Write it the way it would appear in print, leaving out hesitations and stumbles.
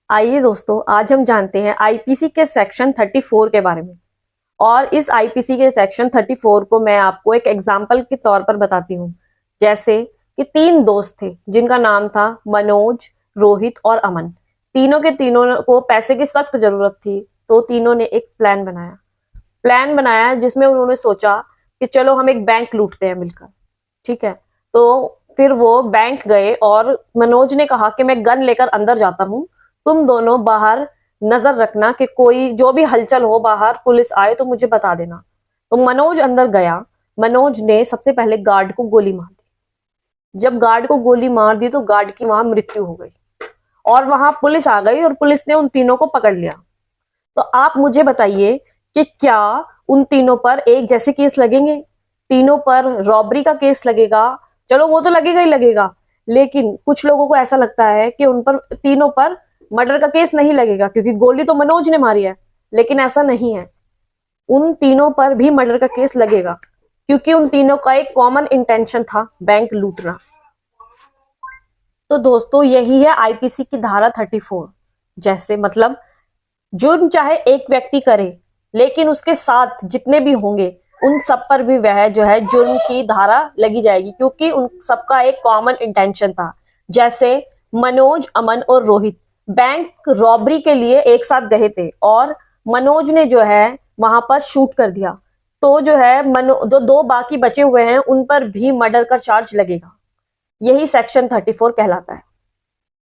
आइए दोस्तों, आज हम जानते हैं आईपीसी के सेक्शन 34 के बारे में। और इस आईपीसी के सेक्शन 34 को मैं आपको एक एग्जाम्पल के तौर पर बताती हूँ। जैसे कि तीन दोस्त थे जिनका नाम था मनोज, रोहित और अमन। तीनों के तीनों को पैसे की सख्त जरूरत थी, तो तीनों ने एक प्लान बनाया जिसमें उन्होंने सोचा कि चलो हम एक बैंक लूटते हैं मिलकर। ठीक है, तो फिर वो बैंक गए और मनोज ने कहा कि मैं गन लेकर अंदर जाता हूँ, तुम दोनों बाहर नजर रखना कि कोई जो भी हलचल हो, बाहर पुलिस आए तो मुझे बता देना। तो मनोज अंदर गया। मनोज ने सबसे पहले गार्ड को गोली मार दी। जब गार्ड को गोली मार दी तो गार्ड की वहां मृत्यु हो गई और वहां पुलिस आ गई और पुलिस ने उन तीनों को पकड़ लिया। तो आप मुझे बताइए कि क्या उन तीनों पर एक जैसे केस लगेंगे? तीनों पर रॉबरी का केस लगेगा? चलो वो तो लगेगा ही लगेगा, लेकिन कुछ लोगों को ऐसा लगता है कि उन पर तीनों पर मर्डर का केस नहीं लगेगा क्योंकि गोली तो मनोज ने मारी है। लेकिन ऐसा नहीं है, उन तीनों पर भी मर्डर का केस लगेगा क्योंकि उन तीनों का एक कॉमन इंटेंशन था, बैंक लूटना। तो दोस्तों, यही है आईपीसी की धारा 34। जैसे मतलब जुर्म चाहे एक व्यक्ति करे, लेकिन उसके साथ जितने भी होंगे उन सब पर भी वह जो है जुर्म की धारा लगी जाएगी क्योंकि उन सबका एक कॉमन इंटेंशन था। जैसे मनोज, अमन और रोहित बैंक रॉबरी के लिए एक साथ गए थे और मनोज ने जो है वहां पर शूट कर दिया। तो जो है दो बाकी बचे हुए हैं उन पर भी मर्डर का चार्ज लगेगा। यही सेक्शन 34 कहलाता है।